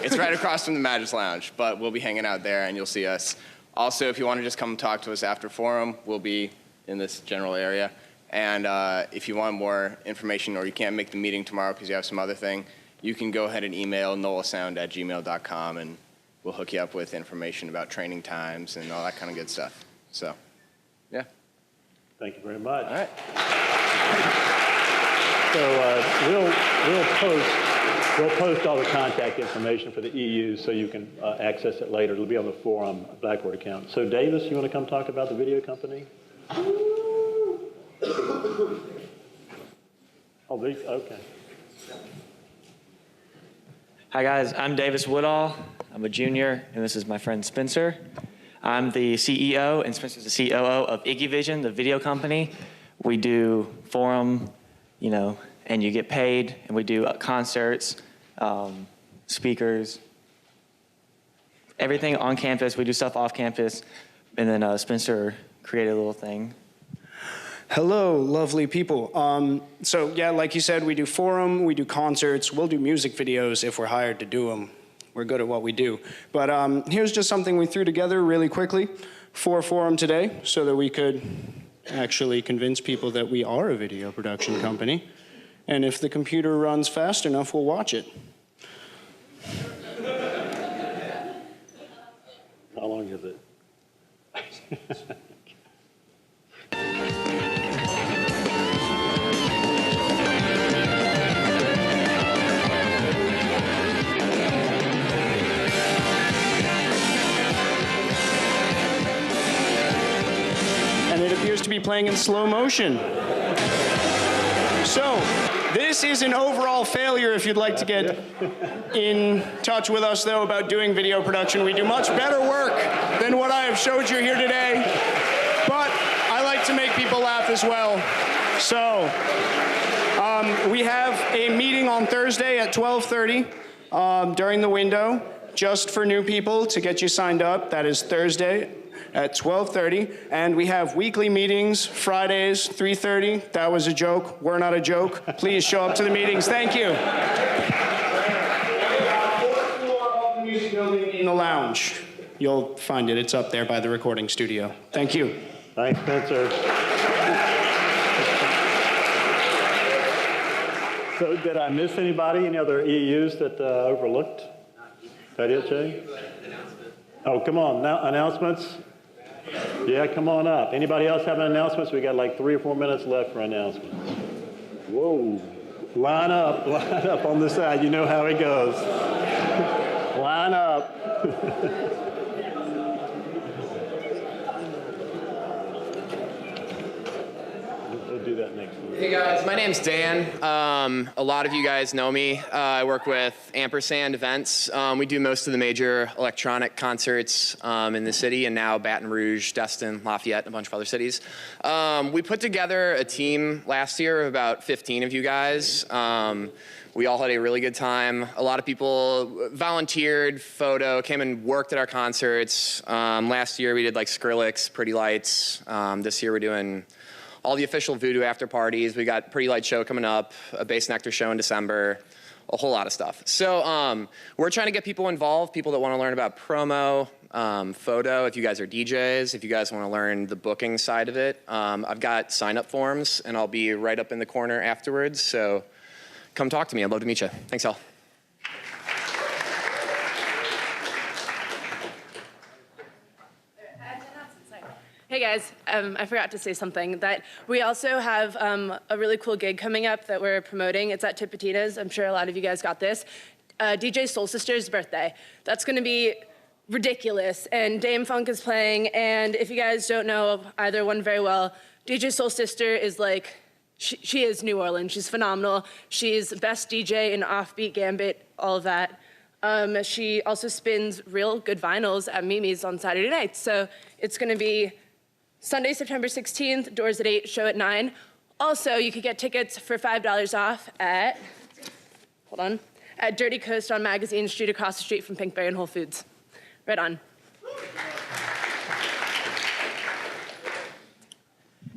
It's right across from the Magis Lounge, but we'll be hanging out there and you'll see us. Also, if you want to just come talk to us after forum, we'll be in this general area. And if you want more information or you can't make the meeting tomorrow because you have some other thing, you can go ahead and email nolasound@gmail.com and we'll hook you up with information about training times and all that kind of good stuff. So, yeah. Thank you very much. All right. So we'll post all the contact information for the EU so you can access it later. It'll be on the forum Blackboard account. So Davis, you want to come talk about the video company? Oh, okay. Hi guys, I'm Davis Woodall. I'm a junior, and this is my friend Spencer. I'm the CEO, and Spencer's the COO of Iggy Vision, the video company. We do forum, and you get paid, and we do concerts, speakers, everything on campus. We do stuff off campus, and then Spencer created a little thing. Hello, lovely people. So yeah, like you said, we do forum, we do concerts, we'll do music videos if we're hired to do them. We're good at what we do. But here's just something we threw together really quickly for forum today so that we could actually convince people that we are a video production company. And if the computer runs fast enough, we'll watch it. How long is it? And it appears to be playing in slow motion. So, this is an overall failure. If you'd like to get in touch with us, though, about doing video production, we do much better work than what I have showed you here today. But I like to make people laugh as well. So, we have a meeting on Thursday at 12:30 during the window, just for new people to get you signed up. That is Thursday at 12:30, and we have weekly meetings, Fridays, 3:30. That was a joke. We're not a joke. Please show up to the meetings. Thank you. Fourth floor of the music building in the lounge. You'll find it. It's up there by the recording studio. Thank you. Thanks, Spencer. So did I miss anybody? Any other EUs that overlooked? That it, Jay? Oh, come on. Now, announcements? Yeah, come on up. Anybody else have announcements? We got like 3 or 4 minutes left for announcements. Whoa. Line up on the side. You know how it goes. Line up. We'll do that next week. Hey guys, my name's Dan. A lot of you guys know me. I work with Ampersand Events. We do most of the major electronic concerts in the city, and now Baton Rouge, Destin, Lafayette, and a bunch of other cities. We put together a team last year of about 15 of you guys. We all had a really good time. A lot of people volunteered, came and worked at our concerts. Last year we did like Skrillex, Pretty Lights. This year we're doing all the official Voodoo after parties. We got Pretty Light show coming up, a Bass Nectar show in December, a whole lot of stuff. So we're trying to get people involved, people that want to learn about promo, photo, if you guys are DJs, if you guys want to learn the booking side of it. I've got sign-up forms, and I'll be right up in the corner afterwards, so come talk to me. I'd love to meet you. Thanks, all. Hey guys, I forgot to say something, that we also have a really cool gig coming up that we're promoting. It's at Tipitina's. I'm sure a lot of you guys got this. DJ Soul Sister's birthday. That's gonna be ridiculous, and Dame Funk is playing, and if you guys don't know either one very well, DJ Soul Sister is like, she is New Orleans. She's phenomenal. She's best DJ in Offbeat, Gambit, all of that. She also spins real good vinyls at Mimi's on Saturday nights, so it's gonna be Sunday, September 16th, doors at 8, show at 9. Also, you could get tickets for $5 off at, at Dirty Coast on Magazine Street across the street from Pinkberry and Whole Foods. Right on.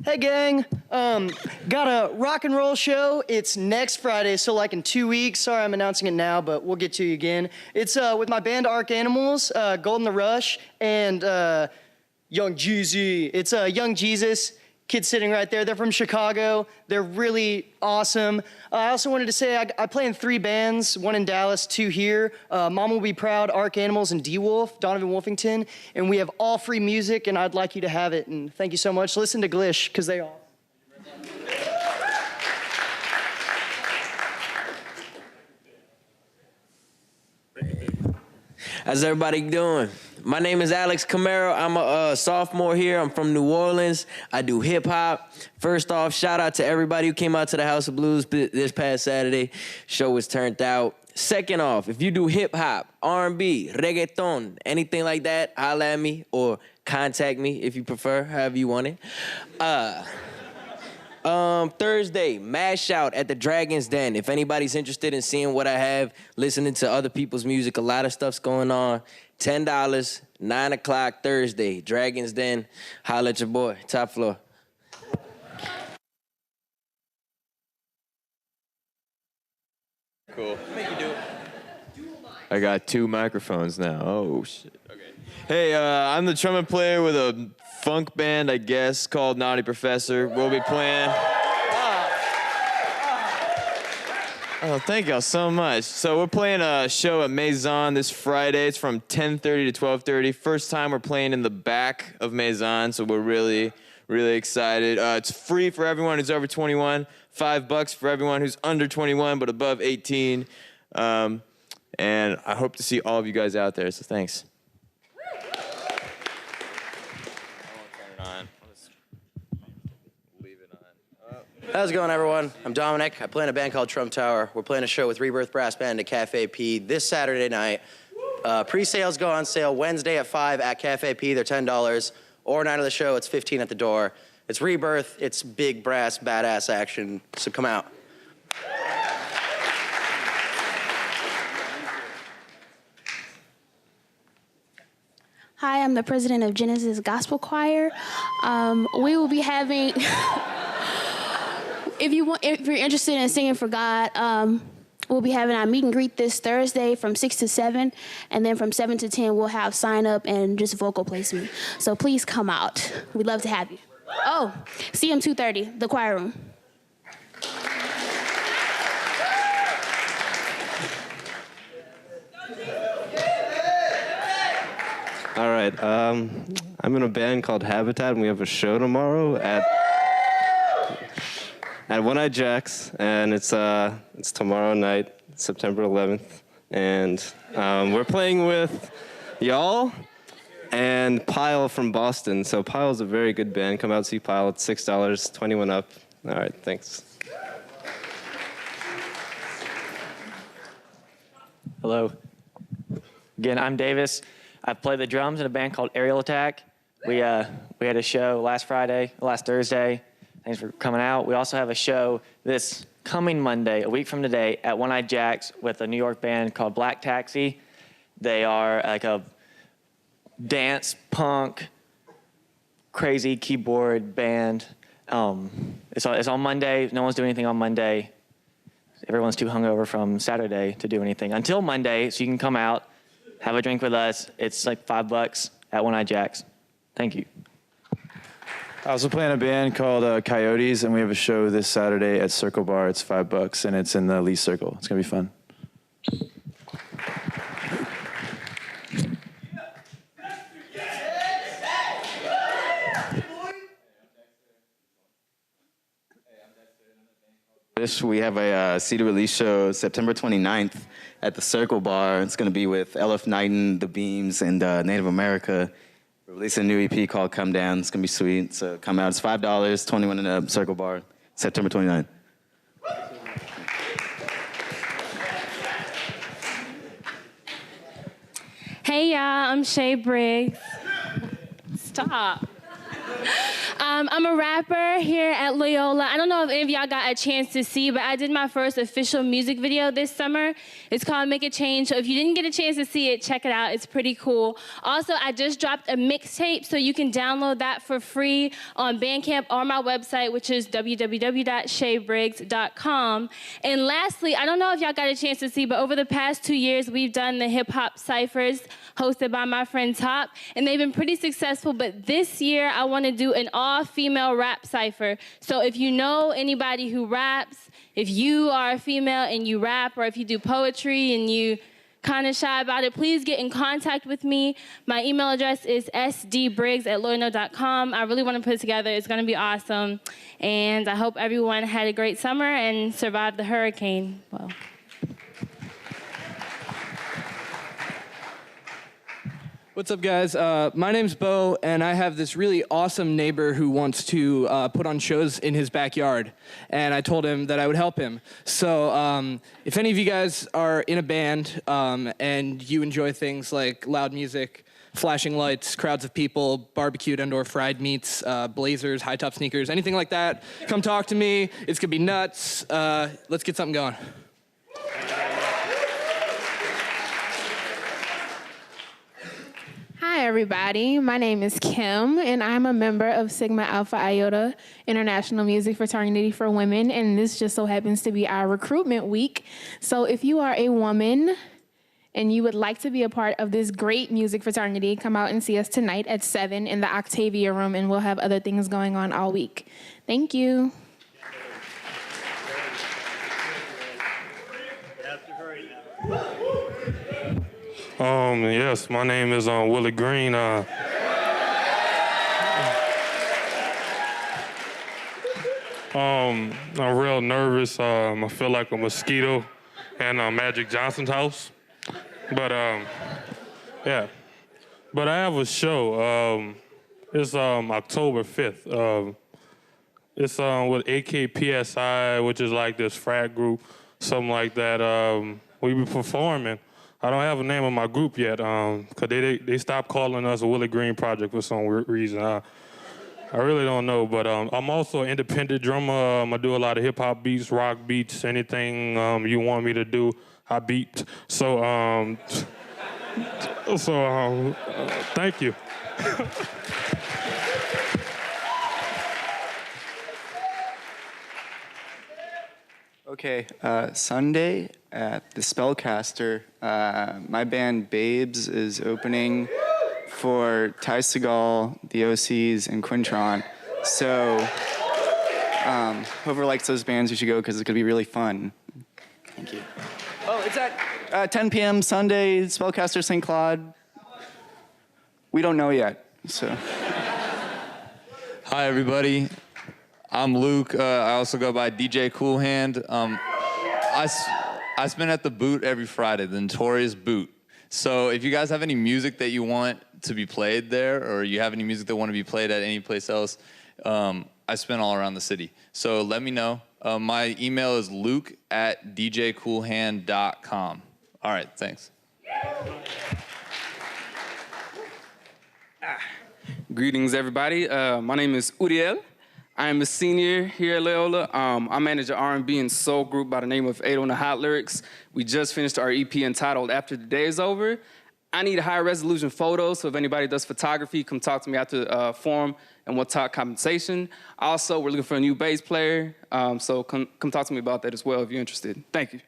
Hey gang, got a rock and roll show. It's next Friday, so like in 2 weeks. Sorry I'm announcing it now, but we'll get to you again. It's with my band Arc Animals, Golden the Rush, and Young Jeezy. It's Young Jesus, kids sitting right there. They're from Chicago. They're really awesome. I also wanted to say I play in 3 bands, 1 in Dallas, 2 here. Mom Will Be Proud, Arc Animals, and D-Wolf, Donovan Wolfington. And we have all free music, and I'd like you to have it. And thank you so much. Listen to Glish, because they all. How's everybody doing? My name is Alex Camaro. I'm a sophomore here. I'm from New Orleans. I do hip hop. First off, shout out to everybody who came out to the House of Blues this past Saturday. Show was turned out. Second off, if you do hip hop, R&B, reggaeton, anything like that, holla at me or contact me if you prefer, however you want it. Thursday, mash out at the Dragon's Den. If anybody's interested in seeing what I have, listening to other people's music, a lot of stuff's going on. $10, 9 o'clock Thursday, Dragon's Den. Holla at your boy, top floor. Cool. I got 2 microphones now. Oh, shit. Okay. Hey, I'm the trumpet player with a funk band, I guess, called Naughty Professor. We'll be playing. Oh, thank y'all so much. So we're playing a show at Maison this Friday. It's from 10:30 to 12:30. First time we're playing in the back of Maison, so we're really, really excited. It's free for everyone who's over 21, $5 for everyone who's under 21 but above 18. And I hope to see all of you guys out there, so thanks. How's it going, everyone? I'm Dominic. I play in a band called Trump Tower. We're playing a show with Rebirth Brass Band at Cafe P this Saturday night. Pre-sales go on sale Wednesday at 5 at Cafe P. They're $10. Or night of the show, it's $15 at the door. It's Rebirth. It's big brass, badass action. So come out. Hi, I'm the president of Genesis Gospel Choir. We will be having, if you're interested in singing for God, we'll be having our meet and greet this Thursday from 6 to 7, and then from 7 to 10, we'll have sign up and just vocal placement. So please come out. We'd love to have you. Oh, CM 230, the choir room. All right, I'm in a band called Habitat, and we have a show tomorrow at One Eye Jack's, and it's tomorrow night, September 11th, and we're playing with y'all and Pile from Boston. So Pile's a very good band. Come out and see Pile. It's $6, 21 up. All right, thanks. Hello. Again, I'm Davis. I play the drums in a band called Aerial Attack. We had a show last Thursday. Thanks for coming out. We also have a show this coming Monday, a week from today, at One Eye Jack's with a New York band called Black Taxi. They are like a dance, punk, crazy keyboard band. It's on Monday. No one's doing anything on Monday. Everyone's too hungover from Saturday to do anything until Monday, so you can come out, have a drink with us. It's like $5 at One Eye Jack's. Thank you. I also play in a band called Coyotes, and we have a show this Saturday at Circle Bar. It's $5, and it's in the Lee Circle. It's gonna be fun. We have a CD release show September 29th at the Circle Bar. It's going to be with LF Knighton, The Beams, and Native America. We're releasing a new EP called Come Down. It's going to be sweet. So come out. It's $5, 21 in the Circle Bar, September 29th. Hey, y'all. I'm Shay Briggs. Stop. I'm a rapper here at Loyola. I don't know if any of y'all got a chance to see, but I did my first official music video this summer. It's called Make a Change. So if you didn't get a chance to see it, check it out. It's pretty cool. Also, I just dropped a mixtape, so you can download that for free on Bandcamp or my website, which is www.shaybriggs.com. And lastly, I don't know if y'all got a chance to see, but over the past 2 years, we've done the hip hop ciphers hosted by my friend Top, and they've been pretty successful. But this year, I want to do an all-female rap cipher. So if you know anybody who raps, if you are a female and you rap, or if you do poetry and you kind of shy about it, please get in contact with me. My email address is sdbriggs@loyno.com. I really want to put it together. It's going to be awesome. And I hope everyone had a great summer and survived the hurricane well. What's up, guys? My name's Bo, and I have this really awesome neighbor who wants to put on shows in his backyard, and I told him that I would help him. So if any of you guys are in a band and you enjoy things like loud music, flashing lights, crowds of people, barbecued and/or fried meats, blazers, high-top sneakers, anything like that, come talk to me. It's gonna be nuts. Let's get something going. Hi, everybody. My name is Kim, and I'm a member of Sigma Alpha Iota International Music Fraternity for Women, and this just so happens to be our recruitment week. So if you are a woman and you would like to be a part of this great music fraternity, come out and see us tonight at 7 in the Octavia room, and we'll have other things going on all week. Thank you. Yes, my name is Willie Green. I'm real nervous. I feel like a mosquito in Magic Johnson's house. But yeah. But I have a show. It's October 5th. It's with AKPSI, which is like this frat group, something like that. We be performing. I don't have a name of my group yet, because they stopped calling us a Willie Green Project for some weird reason. I really don't know, but I'm also an independent drummer. I do a lot of hip-hop beats, rock beats, anything you want me to do, I beat. So, thank you. Okay, Sunday at the Spellcaster, my band Babes is opening for Ty Segall, the OCs, and Quintron. So, whoever likes those bands, you should go because it's going to be really fun. Thank you. Oh, it's at 10 p.m. Sunday, Spellcaster St. Claude. We don't know yet, so. Hi, everybody. I'm Luke. I also go by DJ Cool Hand. I spin at the Boot every Friday, the Notorious Boot. So if you guys have any music that you want to be played there, or you have any music that want to be played at any place else, I spin all around the city. So let me know. My email is luke@djcoolhand.com. All right, thanks. Greetings, everybody. My name is Uriel. I'm a senior here at Loyola. I manage an R&B and soul group by the name of 8 on the Hot Lyrics. We just finished our EP entitled After the Day is Over. I need high resolution photos, so if anybody does photography, come talk to me after the forum and we'll talk compensation. Also, we're looking for a new bass player, so come talk to me about that as well if you're interested. Thank you.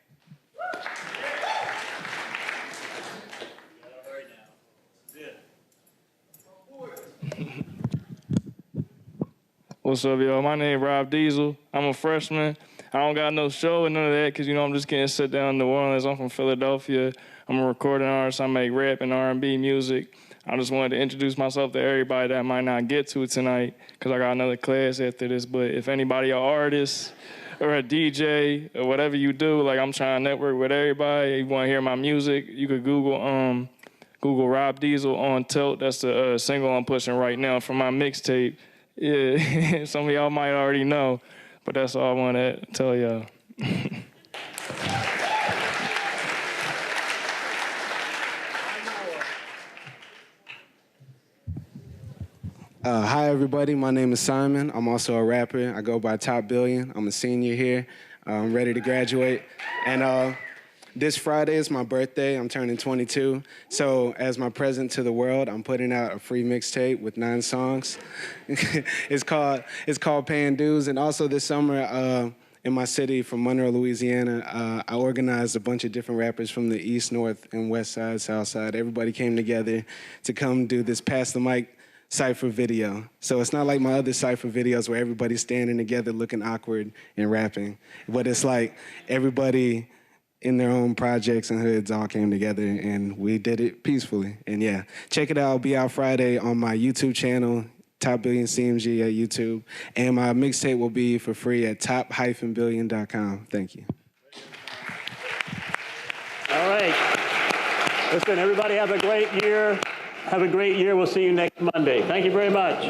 What's up, y'all? My name is Rob Diesel. I'm a freshman. I don't got no show and none of that because, I'm just getting sit down in New Orleans. I'm from Philadelphia. I'm a recording artist. I make rap and R&B music. I just wanted to introduce myself to everybody that might not get to it tonight because I got another class after this. But if anybody are artists or a DJ or whatever you do, like I'm trying to network with everybody. If you want to hear my music, you could Google Rob Diesel on Tilt. That's the single I'm pushing right now from my mixtape. Yeah, some of y'all might already know, but that's all I want to tell y'all. Hi, everybody. My name is Simon. I'm also a rapper. I go by Top Billion. I'm a senior here. I'm ready to graduate. And this Friday is my birthday. I'm turning 22. So as my present to the world, I'm putting out a free mixtape with 9 songs. It's called Paying Dues. And also this summer in my city from Monroe, Louisiana, I organized a bunch of different rappers from the East, North, and West Side, South Side. Everybody came together to come do this Pass the Mic cypher video. So it's not like my other cypher videos where everybody's standing together looking awkward and rapping. But it's like everybody in their own projects and hoods all came together and we did it peacefully. And yeah, check it out. It'll be out Friday on my YouTube channel, Top Billion CMG at YouTube. And my mixtape will be for free at top-billion.com. Thank you. All right. Listen, everybody have a great year. Have a great year. We'll see you next Monday. Thank you very much.